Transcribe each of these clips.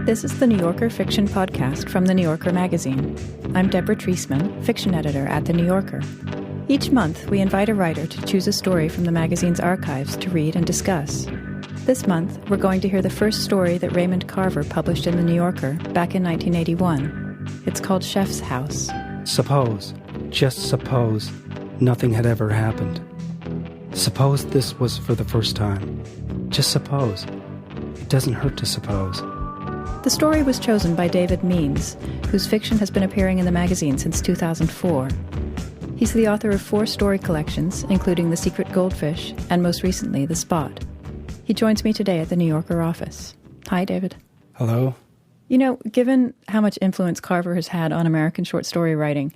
This is the New Yorker Fiction Podcast from The New Yorker magazine. I'm Deborah Treisman, fiction editor at The New Yorker. Each month, we invite a writer to choose a story from the magazine's archives to read and discuss. This month, we're going to hear the first story that Raymond Carver published in The New Yorker back in 1981. It's called Chef's House. Suppose, just suppose, nothing had ever happened. Suppose this was for the first time. Just suppose. It doesn't hurt to suppose. The story was chosen by David Means, whose fiction has been appearing in the magazine since 2004. He's the author of 4 story collections, including The Secret Goldfish and most recently, The Spot. He joins me today at the New Yorker office. Hi, David. Hello. You know, given how much influence Carver has had on American short story writing,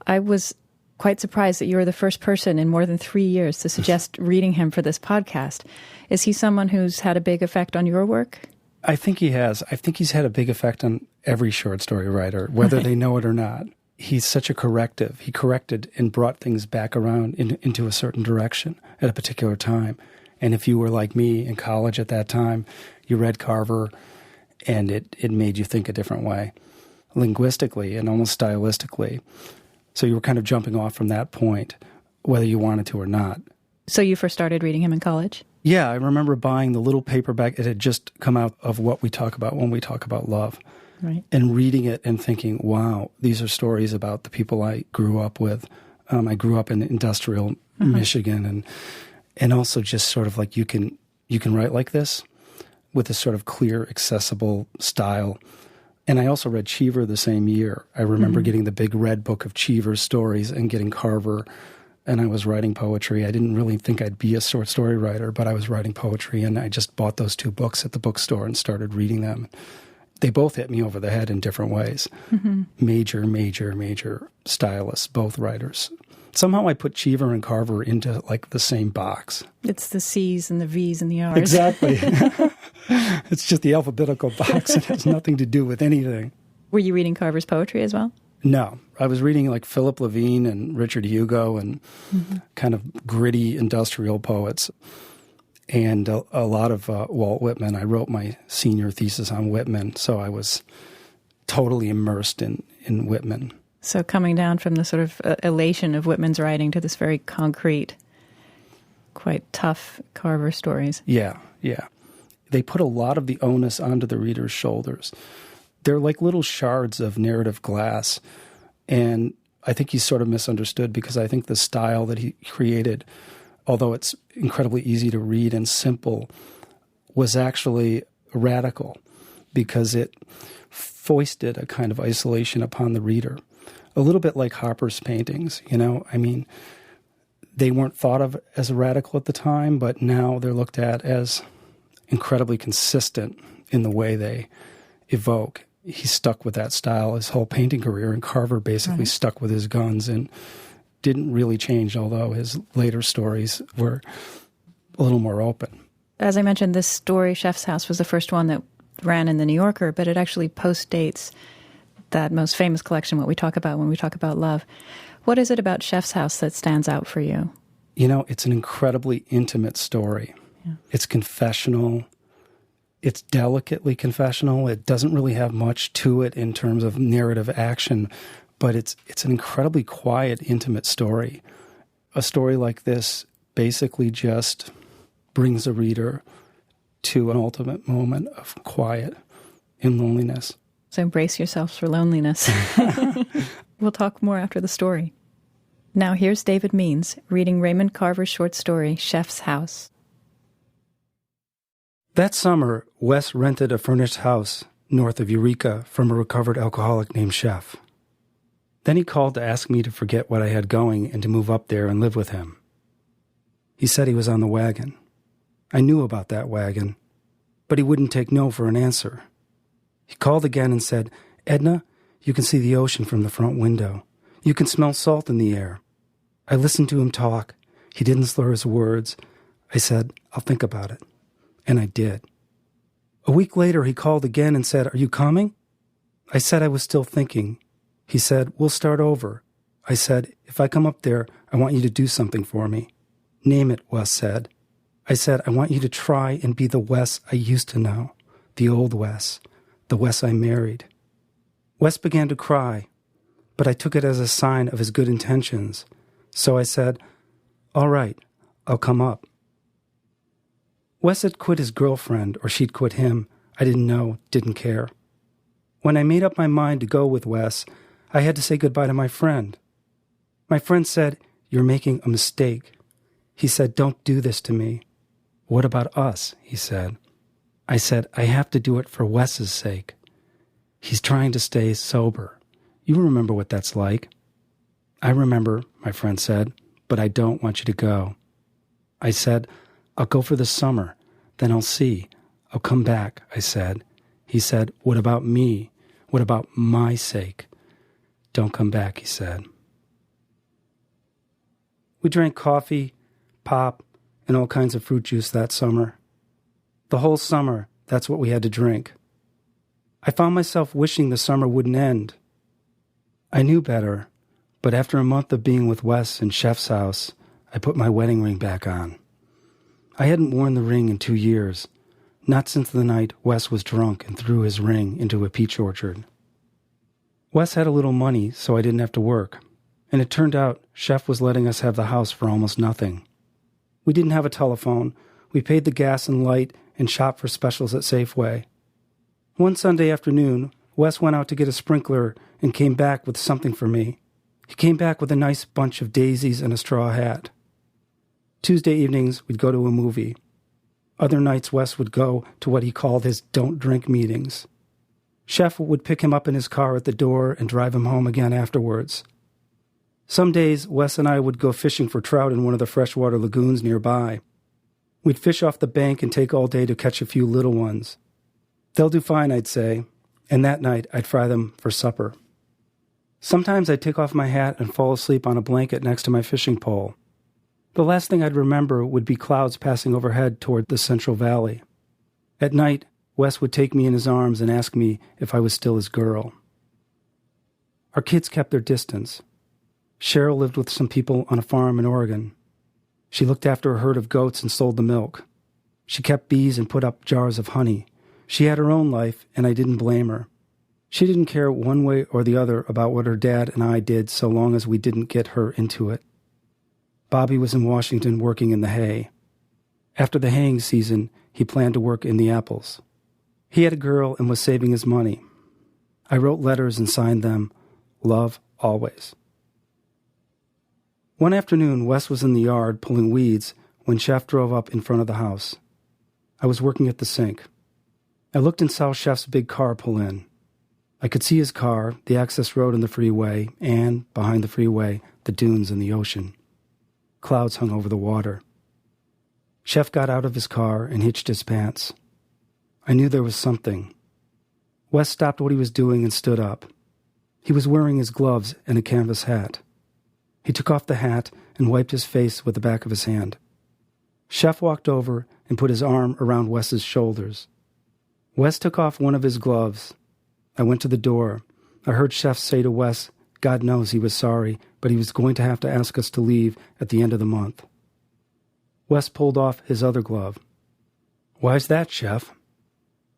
I was quite surprised that you were the first person in more than 3 years to suggest reading him for this podcast. Is he someone who's had a big effect on your work? I think he has. I think he's had a big effect on every short story writer, whether they know it or not. He's such a corrective. He corrected and brought things back around into a certain direction at a particular time. And if you were like me in college at that time, you read Carver and it made you think a different way, linguistically and almost stylistically. So you were kind of jumping off from that point, whether you wanted to or not. So you first started reading him in college? Yeah, I remember buying the little paperback. It had just come out of What We Talk About When We Talk About Love. Right. And reading it and thinking, wow, these are stories about the people I grew up with. I grew up in industrial Michigan, and also just sort of like you can write like this with a sort of clear, accessible style. And I also read Cheever the same year. I remember getting the big red book of Cheever's stories and getting Carver, and I was writing poetry. I didn't really think I'd be a short story writer, but I was writing poetry, and I just bought those 2 books at the bookstore and started reading them. They both hit me over the head in different ways. Major stylists, both writers. Somehow I put Cheever and Carver into like the same box. It's the C's and the V's and the R's. Exactly. It's just the alphabetical box. It has nothing to do with anything. Were you reading Carver's poetry as well? No. I was reading like Philip Levine and Richard Hugo and kind of gritty industrial poets. And a lot of Walt Whitman. I wrote my senior thesis on Whitman, so I was totally immersed in Whitman. So coming down from the sort of elation of Whitman's writing to this very concrete, quite tough Carver stories. Yeah. They put a lot of the onus onto the reader's shoulders. They're like little shards of narrative glass. And I think he's sort of misunderstood because I think the style that he created, although it's incredibly easy to read and simple, was actually radical because it foisted a kind of isolation upon the reader. A little bit like Hopper's paintings, you know? I mean, they weren't thought of as radical at the time, but now they're looked at as incredibly consistent in the way they evoke. He stuck with that style his whole painting career, and Carver basically stuck with his guns and didn't really change, although his later stories were a little more open. As I mentioned, this story, Chef's House, was the first one that ran in The New Yorker, but it actually postdates that most famous collection, What We Talk About When We Talk About Love. What is it about Chef's House that stands out for you? You know, it's an incredibly intimate story. Yeah. It's confessional. It's delicately confessional. It doesn't really have much to it in terms of narrative action, but it's an incredibly quiet, intimate story. A story like this basically just brings the reader to an ultimate moment of quiet and loneliness. So brace yourselves for loneliness. We'll talk more after the story. Now here's David Means reading Raymond Carver's short story, Chef's House. That summer, Wes rented a furnished house north of Eureka from a recovered alcoholic named Chef. Then he called to ask me to forget what I had going and to move up there and live with him. He said he was on the wagon. I knew about that wagon, but he wouldn't take no for an answer. He called again and said, "Edna, you can see the ocean from the front window. You can smell salt in the air." I listened to him talk. He didn't slur his words. I said, "I'll think about it." And I did. A week later, he called again and said, "Are you coming?" I said I was still thinking. He said, "We'll start over." I said, "If I come up there, I want you to do something for me." "Name it," Wes said. I said, "I want you to try and be the Wes I used to know, the old Wes, the Wes I married. Wes began to cry, but I took it as a sign of his good intentions. So I said, "All right, I'll come up." Wes had quit his girlfriend, or she'd quit him. I didn't know, didn't care. When I made up my mind to go with Wes, I had to say goodbye to my friend. My friend said, "You're making a mistake." He said, "Don't do this to me." "What about us?" he said. I said, "I have to do it for Wes's sake. He's trying to stay sober. You remember what that's like." "I remember," my friend said, "but I don't want you to go." I said, "I'll go for the summer. Then I'll see. I'll come back," I said. He said, "What about me? What about my sake?" "Don't come back," he said. We drank coffee, pop, and all kinds of fruit juice that summer. The whole summer, that's what we had to drink. I found myself wishing the summer wouldn't end. I knew better, but after a month of being with Wes in Chef's house, I put my wedding ring back on. I hadn't worn the ring in 2 years, not since the night Wes was drunk and threw his ring into a peach orchard. Wes had a little money, so I didn't have to work, and it turned out Chef was letting us have the house for almost nothing. We didn't have a telephone. We paid the gas and light and shopped for specials at Safeway. One Sunday afternoon, Wes went out to get a sprinkler and came back with something for me. He came back with a nice bunch of daisies and a straw hat. Tuesday evenings, we'd go to a movie. Other nights, Wes would go to what he called his don't drink meetings. Chef would pick him up in his car at the door and drive him home again afterwards. Some days, Wes and I would go fishing for trout in one of the freshwater lagoons nearby. We'd fish off the bank and take all day to catch a few little ones. "They'll do fine," I'd say, and that night I'd fry them for supper. Sometimes I'd take off my hat and fall asleep on a blanket next to my fishing pole. The last thing I'd remember would be clouds passing overhead toward the Central Valley. At night, Wes would take me in his arms and ask me if I was still his girl. Our kids kept their distance. Cheryl lived with some people on a farm in Oregon. She looked after a herd of goats and sold the milk. She kept bees and put up jars of honey. She had her own life, and I didn't blame her. She didn't care one way or the other about what her dad and I did so long as we didn't get her into it. Bobby was in Washington working in the hay. After the haying season, he planned to work in the apples. He had a girl and was saving his money. I wrote letters and signed them, "Love always." One afternoon, Wes was in the yard pulling weeds when Chef drove up in front of the house. I was working at the sink. I looked and saw Chef's big car pull in. I could see his car, the access road and the freeway, and, behind the freeway, the dunes and the ocean. Clouds hung over the water. Chef got out of his car and hitched his pants. I knew there was something. Wes stopped what he was doing and stood up. He was wearing his gloves and a canvas hat. He took off the hat and wiped his face with the back of his hand. Chef walked over and put his arm around Wes's shoulders. Wes took off one of his gloves. I went to the door. I heard Chef say to Wes, God knows he was sorry, but he was going to have to ask us to leave at the end of the month. Wes pulled off his other glove. "Why's that, Chef?"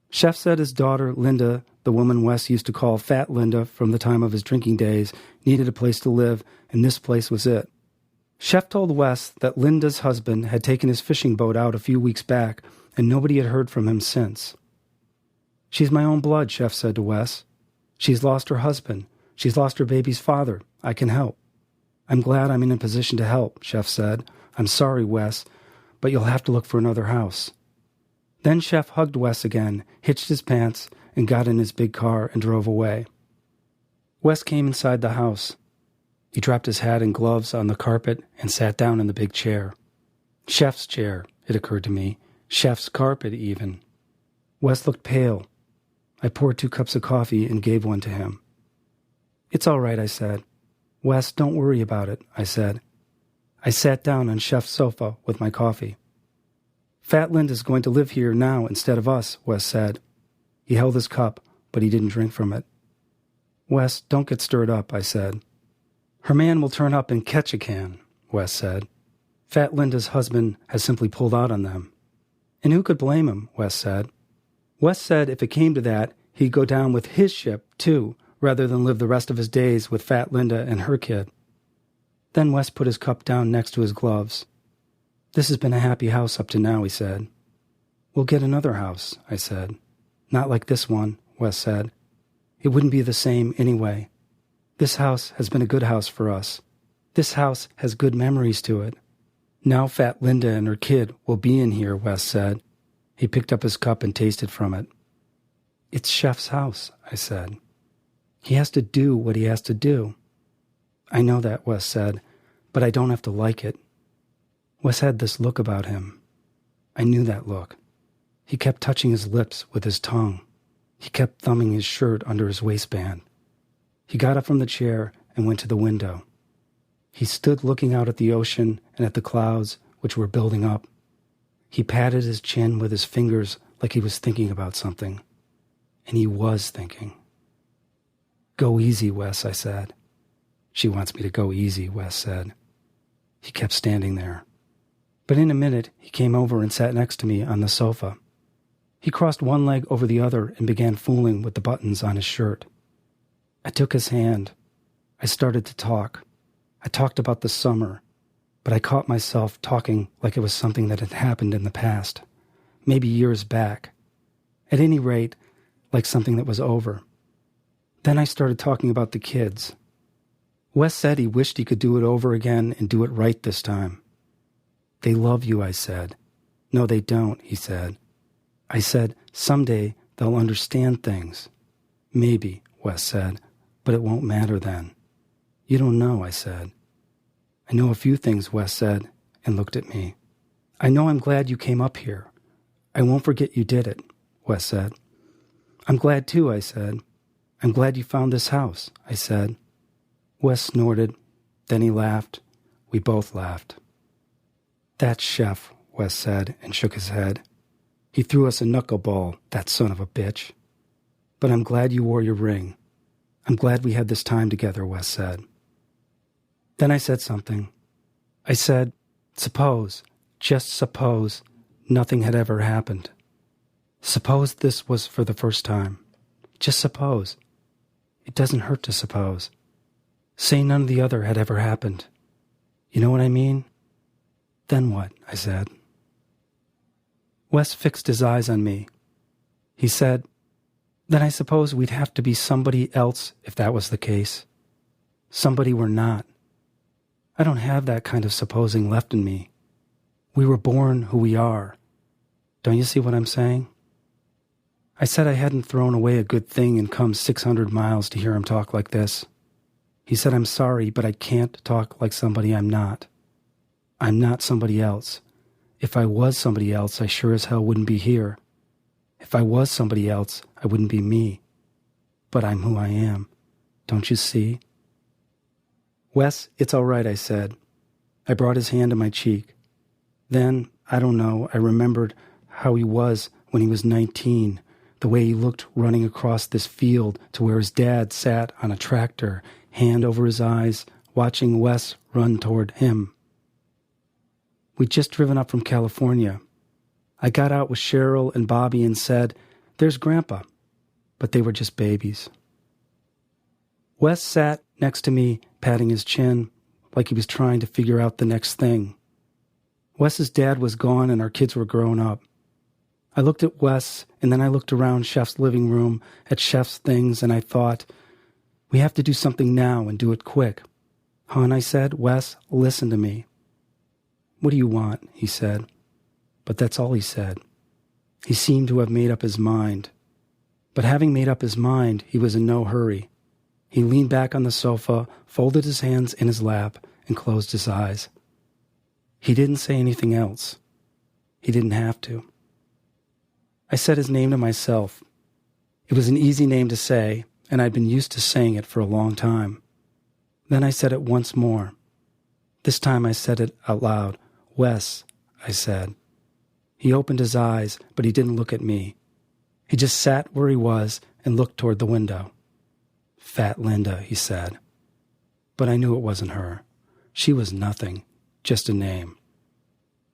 Chef said his daughter, Linda, the woman Wes used to call Fat Linda from the time of his drinking days, needed a place to live, and this place was it. Chef told Wes that Linda's husband had taken his fishing boat out a few weeks back, and nobody had heard from him since. "She's my own blood," Chef said to Wes. "She's lost her husband. She's lost her baby's father. I can help." "I'm glad I'm in a position to help," Chef said. "I'm sorry, Wes, but you'll have to look for another house." Then Chef hugged Wes again, hitched his pants, and got in his big car and drove away. Wes came inside the house. He dropped his hat and gloves on the carpet and sat down in the big chair. Chef's chair, it occurred to me. Chef's carpet, even. Wes looked pale. I poured 2 cups of coffee and gave one to him. "It's all right," I said. "Wes, don't worry about it," I said. I sat down on Chef's sofa with my coffee. "Fat Linda's going to live here now instead of us," Wes said. He held his cup, but he didn't drink from it. "Wes, don't get stirred up," I said. "Her man will turn up and catch a can," Wes said. "Fat Linda's husband has simply pulled out on them." "And who could blame him?" Wes said. Wes said if it came to that, he'd go down with his ship, too, rather than live the rest of his days with Fat Linda and her kid. Then Wes put his cup down next to his gloves. "This has been a happy house up to now," he said. "We'll get another house," I said. "Not like this one," Wes said. "It wouldn't be the same anyway. This house has been a good house for us. This house has good memories to it. Now Fat Linda and her kid will be in here," Wes said. He picked up his cup and tasted from it. "It's Chef's house," I said. "He has to do what he has to do." "I know that," Wes said, "but I don't have to like it." Wes had this look about him. I knew that look. He kept touching his lips with his tongue. He kept thumbing his shirt under his waistband. He got up from the chair and went to the window. He stood looking out at the ocean and at the clouds which were building up. He patted his chin with his fingers like he was thinking about something. And he was thinking. "Go easy, Wes," I said. "She wants me to go easy," Wes said. He kept standing there. But in a minute, he came over and sat next to me on the sofa. He crossed one leg over the other and began fooling with the buttons on his shirt. I took his hand. I started to talk. I talked about the summer, but I caught myself talking like it was something that had happened in the past, maybe years back. At any rate, like something that was over. Then I started talking about the kids. Wes said he wished he could do it over again and do it right this time. "They love you," I said. "No, they don't," he said. I said, "Someday they'll understand things." "Maybe," Wes said, "but it won't matter then." "You don't know," I said. "I know a few things," Wes said, and looked at me. "I know I'm glad you came up here. I won't forget you did it," Wes said. "I'm glad too," I said. "I'm glad you found this house," I said. Wes snorted. Then he laughed. We both laughed. "That's Chef," Wes said, and shook his head. "He threw us a knuckleball, that son of a bitch. But I'm glad you wore your ring. I'm glad we had this time together," Wes said. Then I said something. I said, suppose, just suppose, nothing had ever happened. Suppose this was for the first time. Just suppose. It doesn't hurt to suppose. Say none of the other had ever happened. You know what I mean? Then what? I said. Wes fixed his eyes on me. He said, "Then I suppose we'd have to be somebody else if that was the case. Somebody we're not. I don't have that kind of supposing left in me. We were born who we are. Don't you see what I'm saying?" I said I hadn't thrown away a good thing and come 600 miles to hear him talk like this. He said, "I'm sorry, but I can't talk like somebody I'm not. I'm not somebody else. If I was somebody else, I sure as hell wouldn't be here. If I was somebody else, I wouldn't be me. But I'm who I am. Don't you see?" "Wes, it's all right," I said. I brought his hand to my cheek. Then, I don't know, I remembered how he was when he was 19, the way he looked running across this field to where his dad sat on a tractor, hand over his eyes, watching Wes run toward him. We'd just driven up from California. I got out with Cheryl and Bobby and said, "There's Grandpa." But they were just babies. Wes sat next to me, patting his chin, like he was trying to figure out the next thing. Wes's dad was gone and our kids were grown up. I looked at Wes, and then I looked around Chef's living room at Chef's things, and I thought, we have to do something now and do it quick. "Hon," I said, "Wes, listen to me." "What do you want?" he said. But that's all he said. He seemed to have made up his mind. But having made up his mind, he was in no hurry. He leaned back on the sofa, folded his hands in his lap, and closed his eyes. He didn't say anything else. He didn't have to. I said his name to myself. It was an easy name to say, and I'd been used to saying it for a long time. Then I said it once more. This time I said it out loud. "Wes," I said. He opened his eyes, but he didn't look at me. He just sat where he was and looked toward the window. "Fat Linda," he said. But I knew it wasn't her. She was nothing, just a name.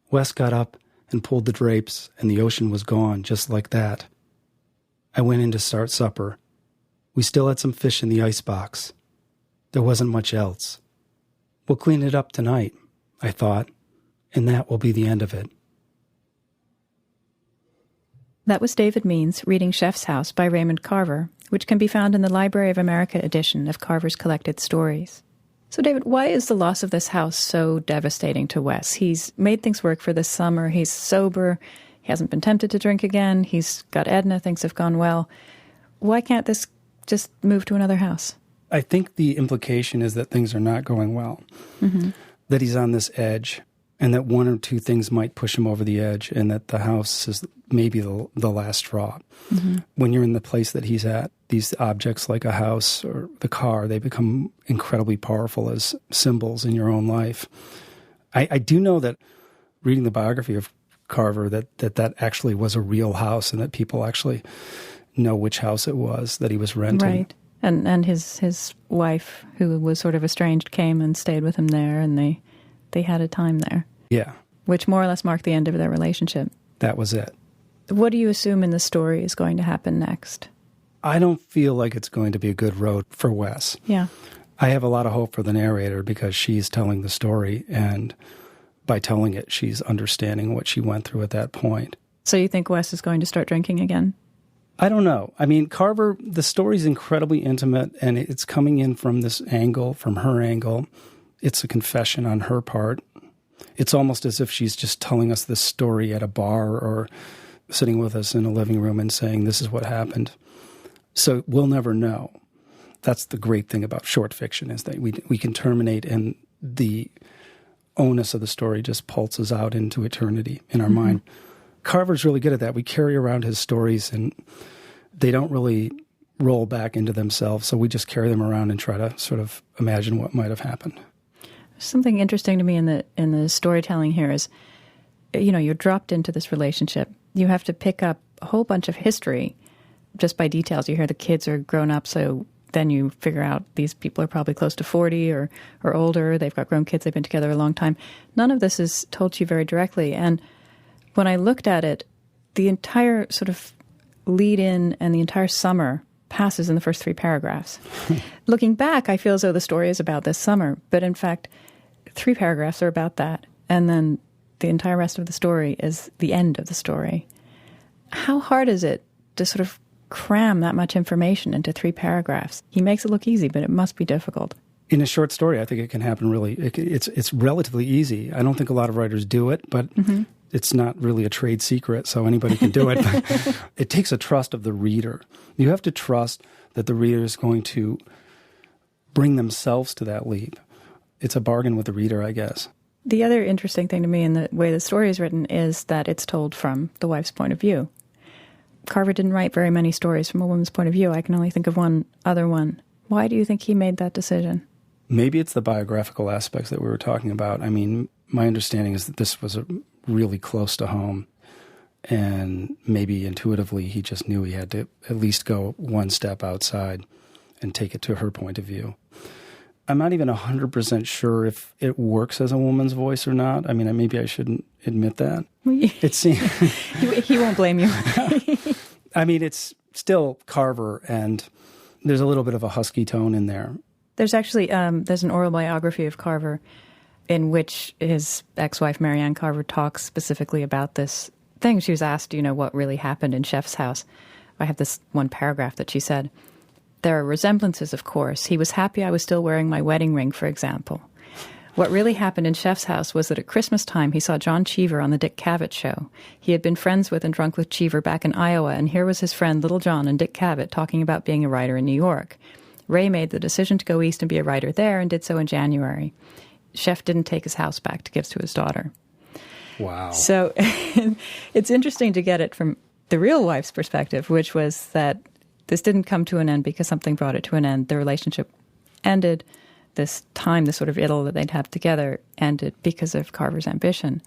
Wes got up and pulled the drapes, and the ocean was gone just like that. I went in to start supper. We still had some fish in the icebox. There wasn't much else. We'll clean it up tonight, I thought, and that will be the end of it. That was David Means reading Chef's House by Raymond Carver, which can be found in the Library of America edition of Carver's collected stories. So, David, why is the loss of this house so devastating to Wes? He's made things work for this summer. He's sober. He hasn't been tempted to drink again. He's got Edna. Things have gone well. Why can't this just move to another house? I think the implication is that things are not going well, that he's on this edge, and that one or two things might push him over the edge, and that the house is maybe the last straw. When you're in the place that he's at, these objects like a house or the car, they become incredibly powerful as symbols in your own life. I do know that reading the biography of Carver, that actually was a real house, and that people actually know which house it was that he was renting. Right. And his wife, who was sort of estranged, came and stayed with him there, and they had a time there. Yeah. Which more or less marked the end of their relationship. That was it. What do you assume in the story is going to happen next? I don't feel like it's going to be a good road for Wes. Yeah. I have a lot of hope for the narrator because she's telling the story, and by telling it, she's understanding what she went through at that point. So you think Wes is going to start drinking again? I don't know. I mean, Carver, the story's incredibly intimate, and it's coming in from this angle, from her angle. It's a confession on her part. It's almost as if she's just telling us this story at a bar or sitting with us in a living room and saying, this is what happened. So we'll never know. That's the great thing about short fiction, is that we can terminate and the onus of the story just pulses out into eternity in our mind. Carver's really good at that. We carry around his stories and they don't really roll back into themselves, so we just carry them around and try to sort of imagine what might have happened. Something interesting to me in the storytelling here is, you're dropped into this relationship. You have to pick up a whole bunch of history just by details. You hear the kids are grown up, so then you figure out these people are probably close to 40 or older. They've got grown kids. They've been together a long time. None of this is told to you very directly. And when I looked at it, the entire sort of lead-in and the entire summer passes in the first 3 paragraphs. Looking back, I feel as though the story is about this summer, but in fact, 3 paragraphs are about that, and then the entire rest of the story is the end of the story. How hard is it to sort of cram that much information into 3 paragraphs? He makes it look easy, but it must be difficult. In a short story, I think it can happen really. It's relatively easy. I don't think a lot of writers do it, but it's not really a trade secret, so anybody can do it. But it takes a trust of the reader. You have to trust that the reader is going to bring themselves to that leap. It's a bargain with the reader, I guess. The other interesting thing to me in the way the story is written is that it's told from the wife's point of view. Carver didn't write very many stories from a woman's point of view. I can only think of one other one. Why do you think he made that decision? Maybe it's the biographical aspects that we were talking about. I mean, my understanding is that this was really close to home, and maybe intuitively he just knew he had to at least go one step outside and take it to her point of view. I'm not even 100% sure if it works as a woman's voice or not. I mean, maybe I shouldn't admit that. It seems he won't blame you. I mean, it's still Carver, and there's a little bit of a husky tone in there. There's actually there's an oral biography of Carver in which his ex-wife, Marianne Carver, talks specifically about this thing. She was asked, what really happened in Chef's House. I have this one paragraph that she said, "There are resemblances, of course. He was happy I was still wearing my wedding ring, for example. What really happened in Chef's House was that at Christmas time he saw John Cheever on the Dick Cavett show. He had been friends with and drunk with Cheever back in Iowa, and here was his friend Little John and Dick Cavett talking about being a writer in New York. Ray made the decision to go east and be a writer there and did so in January. Chef didn't take his house back to give to his daughter." Wow. So it's interesting to get it from the real wife's perspective, which was that this didn't come to an end because something brought it to an end. The relationship ended. This time, the sort of idyll that they'd have together ended because of Carver's ambition.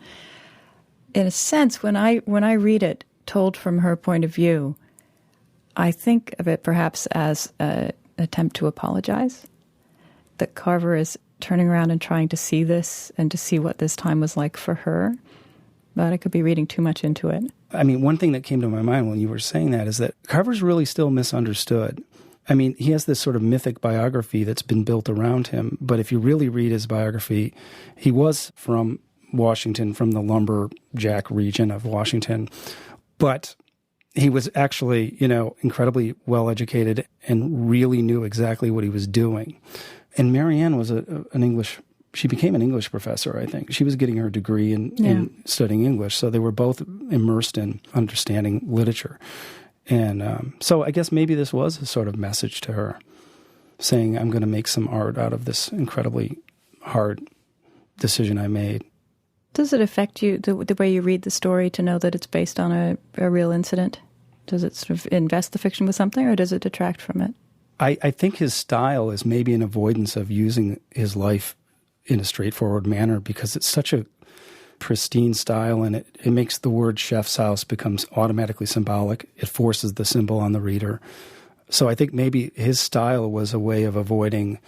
In a sense, when I read it told from her point of view, I think of it perhaps as an attempt to apologize. That Carver is turning around and trying to see this and to see what this time was like for her. But I could be reading too much into it. I mean, one thing that came to my mind when you were saying that is that Carver's really still misunderstood. I mean, he has this sort of mythic biography that's been built around him, but if you really read his biography, he was from Washington, from the lumberjack region of Washington, but he was actually, incredibly well-educated and really knew exactly what he was doing. And Marianne was she became an English professor, I think. She was getting her degree in studying English, so they were both immersed in understanding literature. And so I guess maybe this was a sort of message to her, saying, I'm going to make some art out of this incredibly hard decision I made. Does it affect you, the way you read the story, to know that it's based on a real incident? Does it sort of invest the fiction with something, or does it detract from it? I think his style is maybe an avoidance of using his life in a straightforward manner, because it's such a pristine style, and it makes the word chef's house becomes automatically symbolic. It forces the symbol on the reader. So I think maybe his style was a way of avoiding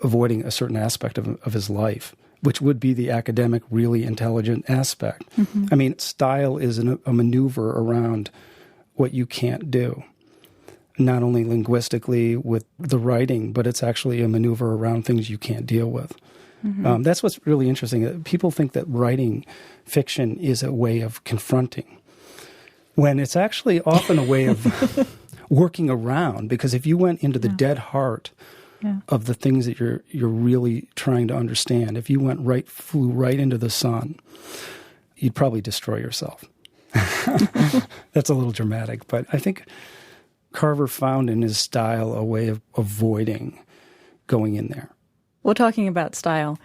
a certain aspect of his life, which would be the academic, really intelligent aspect. Mm-hmm. I mean, style is a maneuver around what you can't do, not only linguistically with the writing, but it's actually a maneuver around things you can't deal with. Mm-hmm. That's what's really interesting. People think that writing fiction is a way of confronting, when it's actually often a way of working around. Because if you went into the dead heart of the things that you're really trying to understand, if you flew right into the sun, you'd probably destroy yourself. That's a little dramatic, but I think Carver found in his style a way of avoiding going in there. Well, talking about style,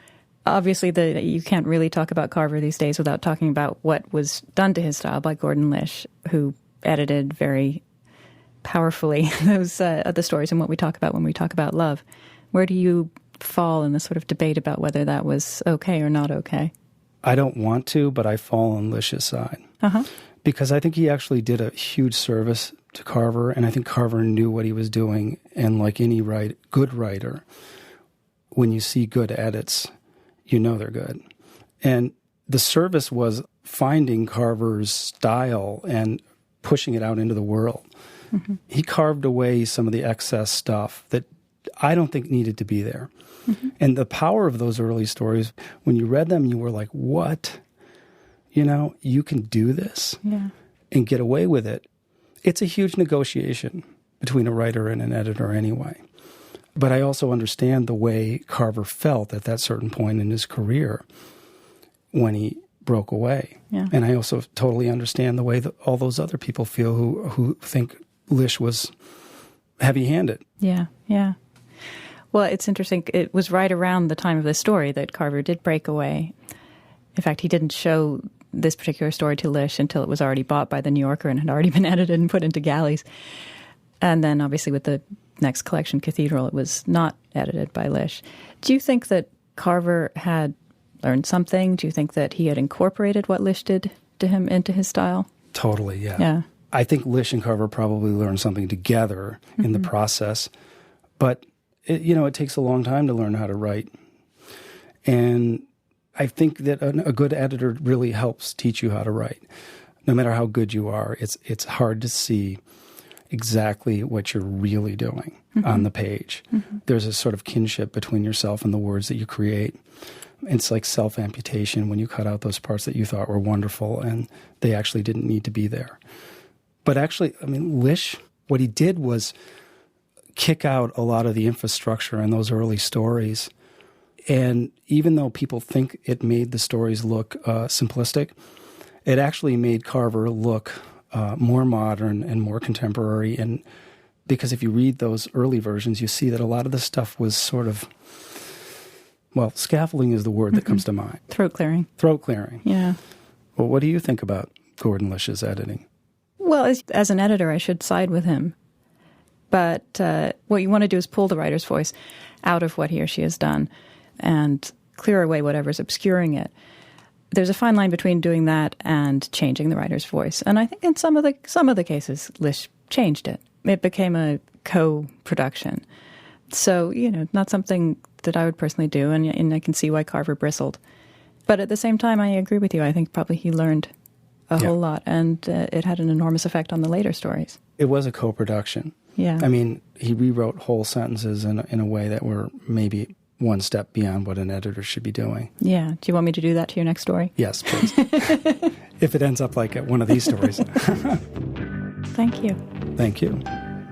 obviously you can't really talk about Carver these days without talking about what was done to his style by Gordon Lish, who edited very powerfully those the stories and what we talk about when we talk about love. Where do you fall in the sort of debate about whether that was okay or not okay? I don't want to, but I fall on Lish's side. Uh-huh. Because I think he actually did a huge service to Carver, and I think Carver knew what he was doing. And like any good writer, when you see good edits, you know they're good. And the service was finding Carver's style and pushing it out into the world. Mm-hmm. He carved away some of the excess stuff that I don't think needed to be there. Mm-hmm. And the power of those early stories, when you read them, you were like, what? You can do this and get away with it. It's a huge negotiation between a writer and an editor anyway. But I also understand the way Carver felt at that certain point in his career when he broke away. Yeah. And I also totally understand the way that all those other people feel who think Lish was heavy-handed. Yeah, yeah. Well, it's interesting. It was right around the time of this story that Carver did break away. In fact, he didn't show this particular story to Lish until it was already bought by the New Yorker and had already been edited and put into galleys. And then obviously with the next collection, Cathedral, it was not edited by Lish. Do you think that Carver had learned something? Do you think that he had incorporated what Lish did to him into his style? Totally, yeah. I think Lish and Carver probably learned something together in the process. But, it takes a long time to learn how to write. And I think that a good editor really helps teach you how to write. No matter how good you are, it's hard to see exactly what you're really doing on the page. Mm-hmm. There's a sort of kinship between yourself and the words that you create. It's like self-amputation when you cut out those parts that you thought were wonderful and they actually didn't need to be there. But actually, Lish, what he did was kick out a lot of the infrastructure in those early stories. And even though people think it made the stories look simplistic, it actually made Carver look more modern and more contemporary. And because if you read those early versions, you see that a lot of the stuff was sort of, scaffolding is the word that comes to mind. Throat clearing. Throat clearing. Yeah. Well, what do you think about Gordon Lish's editing? Well, as an editor, I should side with him. But what you want to do is pull the writer's voice out of what he or she has done and clear away whatever's obscuring it. There's a fine line between doing that and changing the writer's voice. And I think in some of the cases, Lish changed it. It became a co-production. So, not something that I would personally do, and I can see why Carver bristled. But at the same time, I agree with you. I think probably he learned whole lot, and it had an enormous effect on the later stories. It was a co-production. Yeah. I mean, he rewrote whole sentences in a way that were maybe one step beyond what an editor should be doing. Yeah. Do you want me to do that to your next story? Yes, please. If it ends up like one of these stories. Thank you. Thank you.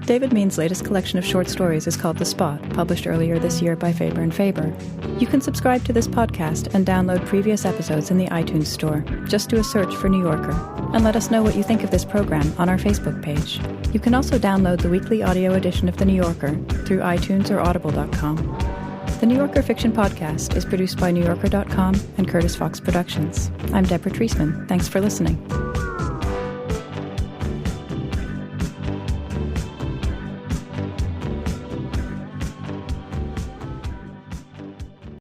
David Mean's latest collection of short stories is called The Spot, published earlier this year by Faber and Faber. You can subscribe to this podcast and download previous episodes in the iTunes store. Just do a search for New Yorker. And let us know what you think of this program on our Facebook page. You can also download the weekly audio edition of The New Yorker through iTunes or audible.com. The New Yorker Fiction Podcast is produced by NewYorker.com and Curtis Fox Productions. I'm Deborah Treisman. Thanks for listening.